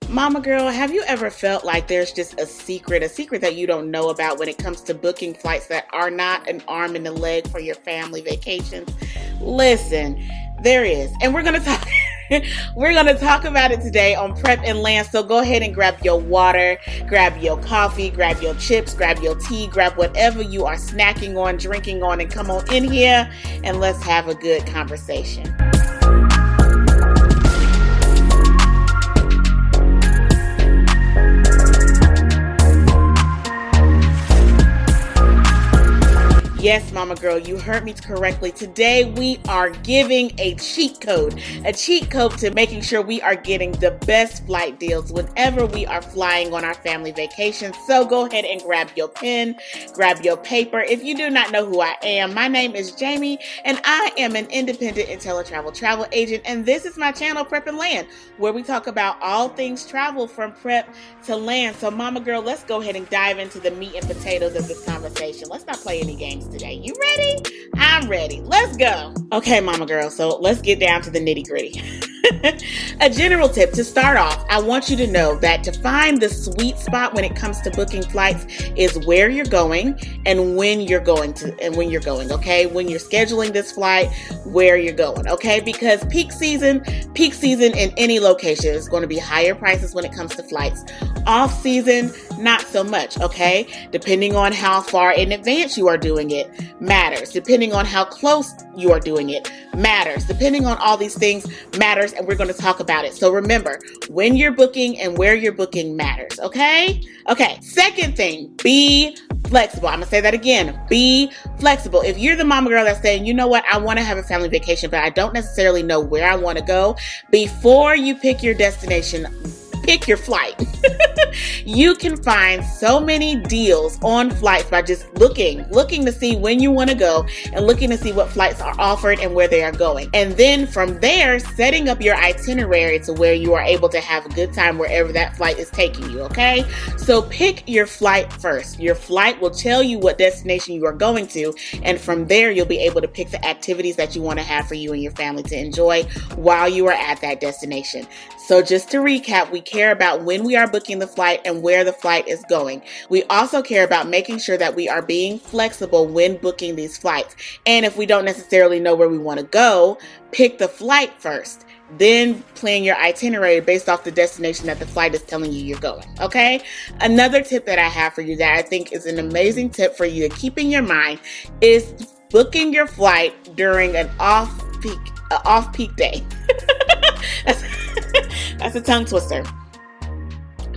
Mama girl, have you ever felt like there's just a secret that you don't know about when it comes to booking flights that are not an arm and a leg for your family vacations? Listen, there is. And we're going to talk about it today on Prep and Land. So go ahead and grab your water, grab your coffee, grab your chips, grab your tea, grab whatever you are snacking on, drinking on, and come on in here and let's have a good conversation. Yes, Mama Girl, you heard me correctly. Today we are giving a cheat code to making sure we are getting the best flight deals whenever we are flying on our family vacations. So go ahead and grab your pen, grab your paper. If you do not know who I am, my name is Jaime and I am an independent IntelliTravel travel agent, and this is my channel Prep and Land, where we talk about all things travel from prep to land. So Mama Girl, let's go ahead and dive into the meat and potatoes of this conversation. Let's not play any games today. You ready? I'm ready. Let's go. Okay, Mama Girl, so let's get down to the nitty gritty. A general tip to start off, I want you to know that to find the sweet spot when it comes to booking flights is where you're going and when you're going, okay? When you're scheduling this flight, where you're going, okay? Because peak season in any location is going to be higher prices when it comes to flights. Off season, not so much, okay? Depending on how far in advance you are doing it matters. Depending on how close you are doing it matters. Depending on all these things matters, and we're going to talk about it. So remember, when you're booking and where you're booking matters, okay? Okay, second thing, be flexible. I'm going to say that again. Be flexible. If you're the Mama Girl that's saying, you know what, I want to have a family vacation, but I don't necessarily know where I want to go, before you pick your destination, pick your flight. You can find so many deals on flights by just looking to see when you want to go and looking to see what flights are offered and where they are going. And then from there, setting up your itinerary to where you are able to have a good time wherever that flight is taking you, okay? So pick your flight first. Your flight will tell you what destination you are going to, and from there, you'll be able to pick the activities that you want to have for you and your family to enjoy while you are at that destination. So just to recap, we care about when we are booking the flight and where the flight is going. We also care about making sure that we are being flexible when booking these flights. And if we don't necessarily know where we want to go, pick the flight first. Then plan your itinerary based off the destination that the flight is telling you you're going, okay? Another tip that I have for you that I think is an amazing tip for you to keep in your mind is booking your flight during an off-peak day. That's a tongue twister.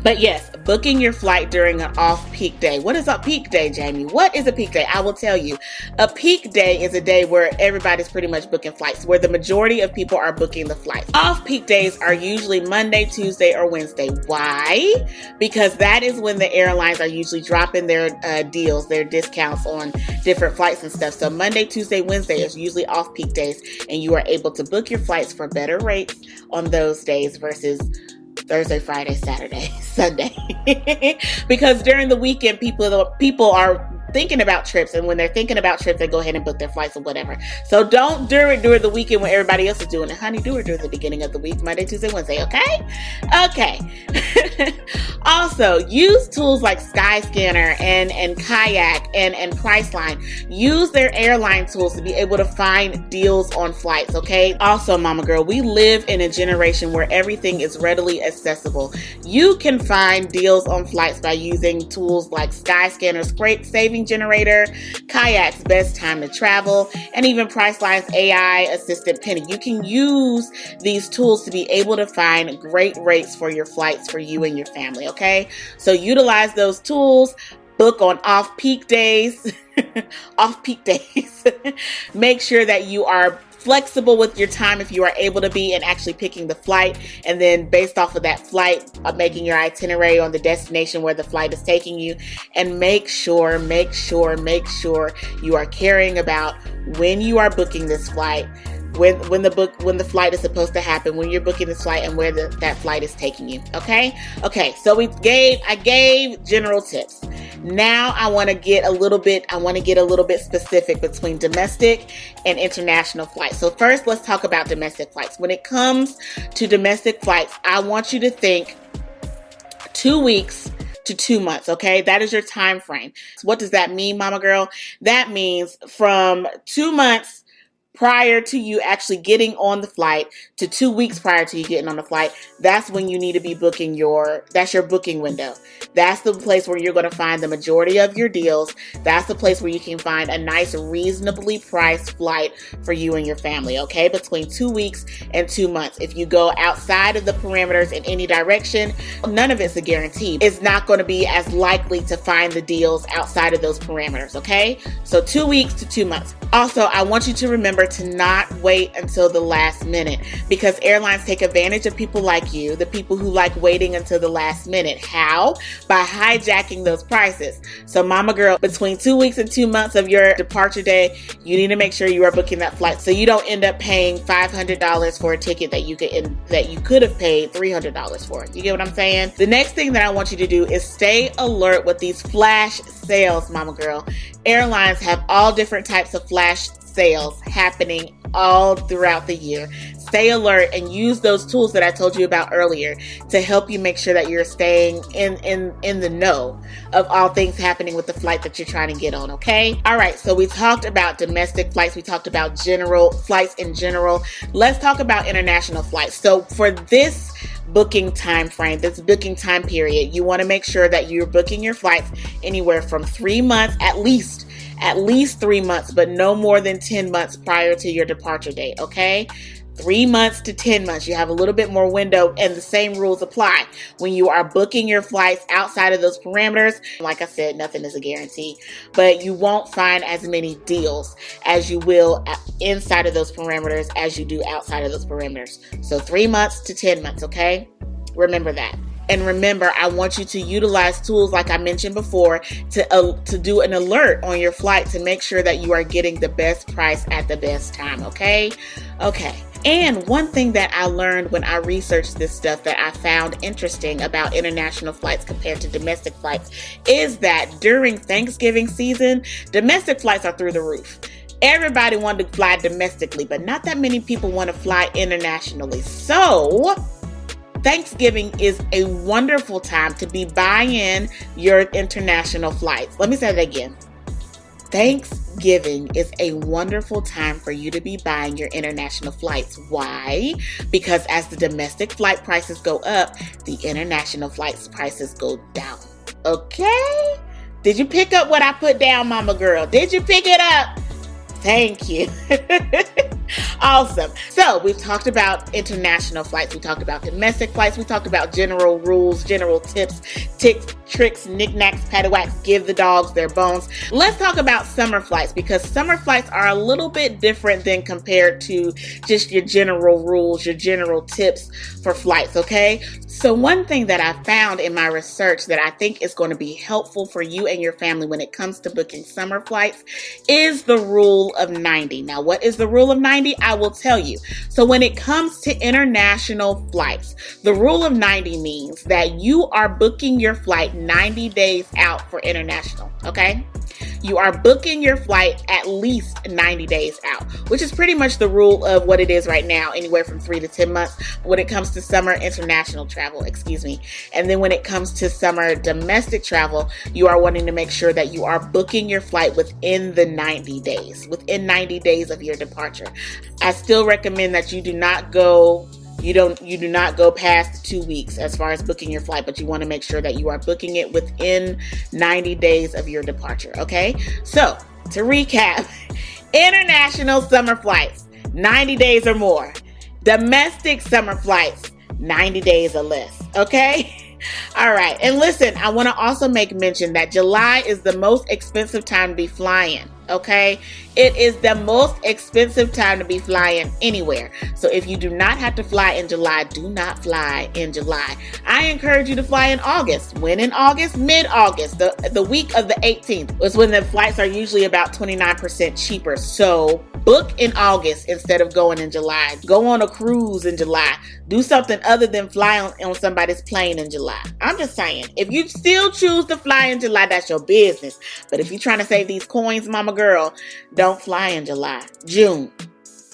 But yes, booking your flight during an off-peak day. What is a peak day, Jaime? What is a peak day? I will tell you. A peak day is a day where everybody's pretty much booking flights, where the majority of people are booking the flights. Off-peak days are usually Monday, Tuesday, or Wednesday. Why? Because that is when the airlines are usually dropping their deals, their discounts on different flights and stuff. So Monday, Tuesday, Wednesday is usually off-peak days, and you are able to book your flights for better rates on those days versus Thursday, Friday, Saturday, Sunday. Because during the weekend, people are thinking about trips, and when they're thinking about trips, they go ahead and book their flights or whatever. So don't do it during the weekend when everybody else is doing it. Honey, do it during the beginning of the week, Monday, Tuesday, Wednesday, okay? Okay. Also, use tools like Skyscanner and Kayak and Priceline. Use their airline tools to be able to find deals on flights, okay? Also, Mama Girl, we live in a generation where everything is readily accessible. You can find deals on flights by using tools like Skyscanner's Great Saving Generator, Kayak's Best Time to Travel, and even Priceline's AI Assistant Penny. You can use these tools to be able to find great rates for your flights for you and your family, okay? So utilize those tools, book on off-peak days, Make sure that you are flexible with your time if you are able to be, and actually picking the flight, and then based off of that flight, making your itinerary on the destination where the flight is taking you. And make sure you are caring about when you are booking this flight, when the flight is supposed to happen, when you're booking this flight, and where that flight is taking you. Okay. So I gave general tips. Now I want to get a little bit specific between domestic and international flights. So first, let's talk about domestic flights. When it comes to domestic flights, I want you to think 2 weeks to 2 months, okay? That is your time frame. So what does that mean, Mama Girl? That means from 2 months prior to you actually getting on the flight to 2 weeks prior to you getting on the flight, that's when you need to be booking that's your booking window. That's the place where you're going to find the majority of your deals. That's the place where you can find a nice, reasonably priced flight for you and your family, okay? Between 2 weeks and 2 months. If you go outside of the parameters in any direction, none of it's a guarantee. It's not going to be as likely to find the deals outside of those parameters, okay? So 2 weeks to 2 months. Also, I want you to remember to not wait until the last minute, because airlines take advantage of people like you, the people who like waiting until the last minute. How? By hijacking those prices. So Mama Girl, between 2 weeks and 2 months of your departure day, you need to make sure you are booking that flight so you don't end up paying $500 for a ticket that you could have paid $300 for. You get what I'm saying? The next thing that I want you to do is stay alert with these flash sales, Mama Girl. Airlines have all different types of flash sales happening all throughout the year. Stay alert and use those tools that I told you about earlier to help you make sure that you're staying in the know of all things happening with the flight that you're trying to get on, okay? All right, so we talked about domestic flights. We talked about general flights in general. Let's talk about international flights. So for this booking time frame, this booking time period, you want to make sure that you're booking your flights anywhere from 3 months, at least 3 months, but no more than 10 months prior to your departure date, okay? 3 months to 10 months. You have a little bit more window, and the same rules apply when you are booking your flights outside of those parameters. Like I said, nothing is a guarantee, but you won't find as many deals as you will inside of those parameters as you do outside of those parameters. So 3 months to 10 months, okay? Remember that. And remember, I want you to utilize tools like I mentioned before to do an alert on your flight to make sure that you are getting the best price at the best time, okay? Okay. And one thing that I learned when I researched this stuff that I found interesting about international flights compared to domestic flights is that during Thanksgiving season, domestic flights are through the roof. Everybody wanted to fly domestically, but not that many people want to fly internationally. So Thanksgiving is a wonderful time to be buying your international flights. Let me say that again. Thanksgiving is a wonderful time for you to be buying your international flights. Why? Because as the domestic flight prices go up, the international flights prices go down. Okay? Did you pick up what I put down, Mama Girl? Did you pick it up? Thank you. Awesome. So we've talked about international flights. We talked about domestic flights. We talked about general rules, general tips, tricks, knickknacks, paddywhacks, give the dogs their bones. Let's talk about summer flights, because summer flights are a little bit different than compared to just your general rules, your general tips for flights, okay? So one thing that I found in my research that I think is going to be helpful for you and your family when it comes to booking summer flights is the rule of 90. Now, what is the rule of 90? I will tell you. So when it comes to international flights, the rule of 90 means that you are booking your flight 90 days out for international, okay? You are booking your flight at least 90 days out, which is pretty much the rule of what it is right now, anywhere from 3 to 10 months when it comes to summer international travel, And then when it comes to summer domestic travel, you are wanting to make sure that you are booking your flight within the 90 days, within 90 days of your departure. I still recommend that you do not go past 2 weeks as far as booking your flight, but you want to make sure that you are booking it within 90 days of your departure, okay? So, to recap, international summer flights, 90 days or more. Domestic summer flights, 90 days or less, okay? All right. And listen, I want to also make mention that July is the most expensive time to be flying. Okay. It is the most expensive time to be flying anywhere. So if you do not have to fly in July, do not fly in July. I encourage you to fly in August. When in August? Mid-August. The week of the 18th is when the flights are usually about 29% cheaper. So book in August instead of going in July. Go on a cruise in July. Do something other than fly on somebody's plane in July. I'm just saying, if you still choose to fly in July, that's your business. But if you're trying to save these coins, Mama Girl, don't fly in July. June,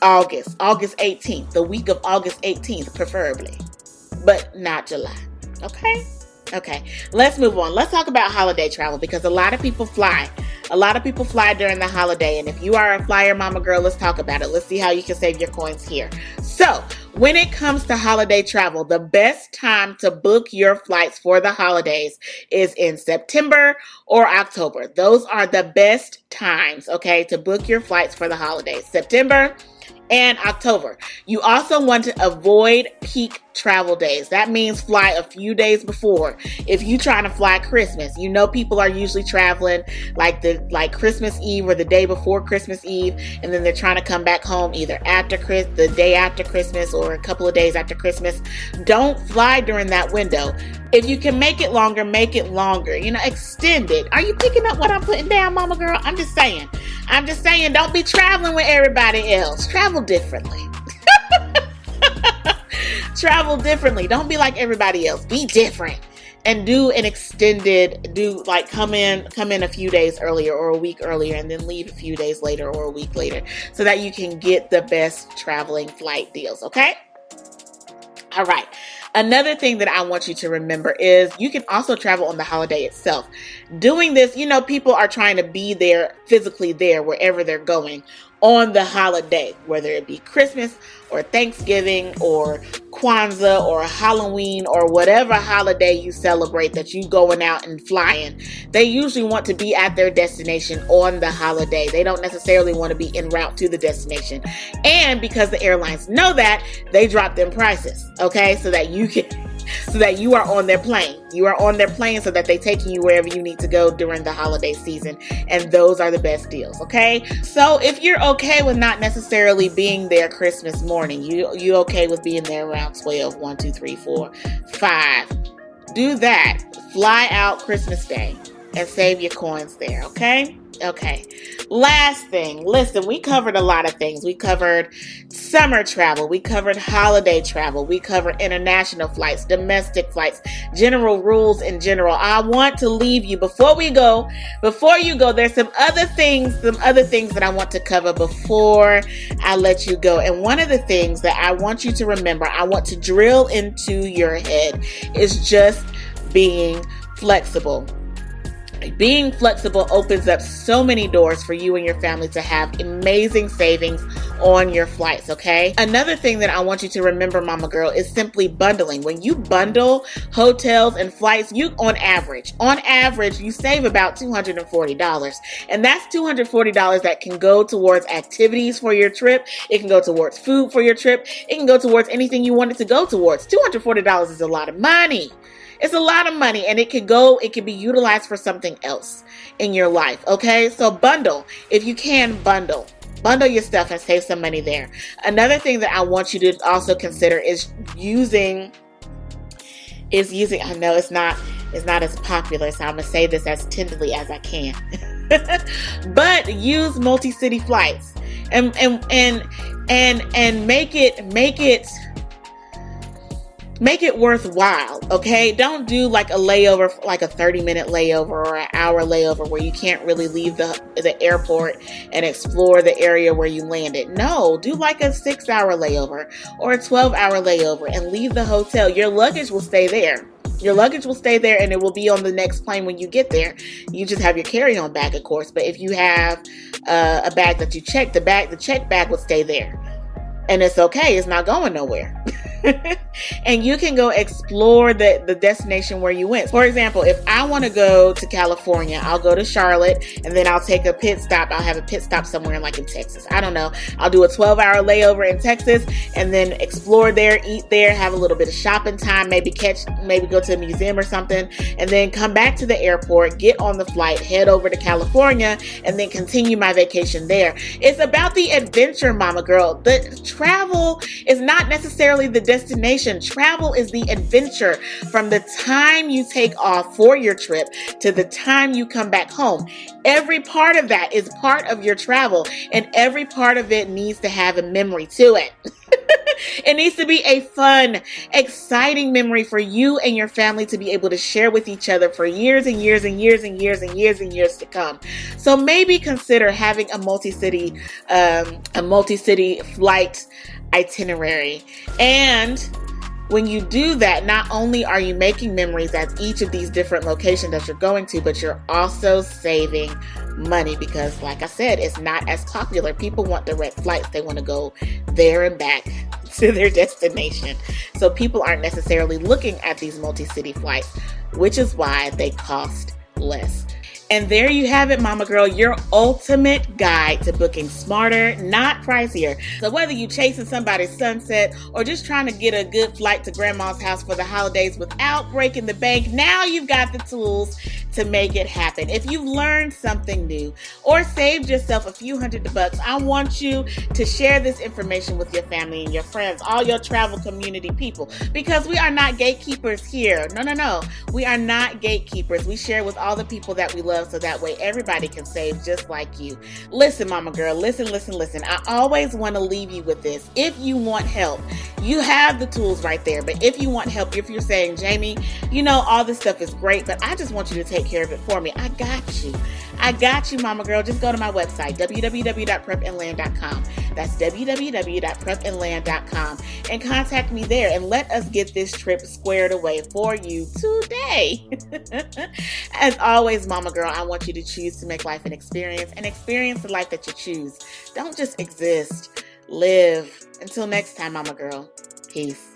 August 18th, the week of August 18th, preferably, but not July. Okay? Okay, let's move on. Let's talk about holiday travel because a lot of people fly. A lot of people fly during the holiday. And if you are a flyer mama girl, let's talk about it. Let's see how you can save your coins here. So when it comes to holiday travel, the best time to book your flights for the holidays is in September or October. Those are the best times, okay, to book your flights for the holidays. September and October. You also want to avoid peak travel days. That means fly a few days before. If you trying to fly Christmas, you know people are usually traveling like Christmas Eve or the day before Christmas Eve, and then they're trying to come back home either after the day after Christmas or a couple of days after Christmas. Don't fly during that window. If you can make it longer, make it longer. You know, extend it. Are you picking up what I'm putting down, mama girl? I'm just saying, don't be traveling with everybody else. Travel differently. Travel differently. Don't be like everybody else. Be different. And do an extended, come in a few days earlier or a week earlier and then leave a few days later or a week later so that you can get the best traveling flight deals, okay? All right. Another thing that I want you to remember is you can also travel on the holiday itself. Doing this, you know, people are trying to be there, physically there, wherever they're going on the holiday, whether it be Christmas or Thanksgiving or Kwanzaa or Halloween or whatever holiday you celebrate that you going out and flying. They usually want to be at their destination on the holiday. They don't necessarily want to be en route to the destination. And because the airlines know that, they drop them prices, okay? So that you are on their plane. You are on their plane so that they taking you wherever you need to go during the holiday season. And those are the best deals, okay? So if you're okay with not necessarily being there Christmas morning, you okay with being there around 12, 1, 2, 3, 4, 5. Do that. Fly out Christmas Day and save your coins there, okay? Okay. Last thing. Listen, we covered a lot of things. We covered summer travel. We covered holiday travel. We covered international flights, domestic flights, general rules in general. I want to leave you before you go, there's some other things that I want to cover before I let you go. And one of the things that I want you to remember, I want to drill into your head is just being flexible. Being flexible opens up so many doors for you and your family to have amazing savings on your flights, okay? Another thing that I want you to remember, mama girl, is simply bundling. When you bundle hotels and flights, on average, you save about $240. And that's $240 that can go towards activities for your trip. It can go towards food for your trip. It can go towards anything you want it to go towards. $240 is a lot of money. It's a lot of money, and it can be utilized for something else in your life, okay? So bundle. If you can, bundle your stuff and save some money there. Another thing that I want you to also consider is using, I know it's not as popular, so I'm going to say this as tenderly as I can. But use multi-city flights and make it worthwhile, okay? Don't do like a layover, like a 30-minute layover or an hour layover where you can't really leave the airport and explore the area where you landed. No, do like a 6-hour layover or a 12-hour layover and leave the hotel. Your luggage will stay there. And it will be on the next plane when you get there. You just have your carry-on bag, of course. But if you have a bag that you check, the check bag will stay there. And it's okay. It's not going nowhere. And you can go explore the destination where you went. For example, if I want to go to California, I'll go to Charlotte and then I'll take a pit stop. I'll have a pit stop somewhere like in Texas. I don't know. I'll do a 12-hour layover in Texas and then explore there, eat there, have a little bit of shopping time, maybe go to a museum or something, and then come back to the airport, get on the flight, head over to California, and then continue my vacation there. It's about the adventure, mama girl. The travel is not necessarily the destination. Travel is the adventure from the time you take off for your trip to the time you come back home. Every part of that is part of your travel, and every part of it needs to have a memory to it. It needs to be a fun, exciting memory for you and your family to be able to share with each other for years and years and years and years and years and years to come. So maybe consider having a multi-city flight itinerary. And When you do that, not only are you making memories at each of these different locations that you're going to, but you're also saving money because, like I said, it's not as popular. People want direct flights. They want to go there and back to their destination. So people aren't necessarily looking at these multi-city flights, which is why they cost less. And there you have it, Mama Girl, your ultimate guide to booking smarter, not pricier. So whether you're chasing somebody's sunset or just trying to get a good flight to grandma's house for the holidays without breaking the bank, now you've got the tools to make it happen. If you've learned something new or saved yourself a few $100, I want you to share this information with your family and your friends, all your travel community people, because we are not gatekeepers here. No. We are not gatekeepers. We share with all the people that we love so that way everybody can save just like you. Listen, Mama Girl, listen. I always want to leave you with this. If you want help, you have the tools right there. But if you want help, if you're saying, Jaime, all this stuff is great, but I just want you to take care of it for me, I got you, Mama Girl. Just go to my website, www.prepandland.com. That's www.prepandland.com, and contact me there and let us get this trip squared away for you today. As always, Mama Girl, I want you to choose to make life an experience and experience the life that you choose. Don't just exist, live. Until next time, Mama Girl, peace.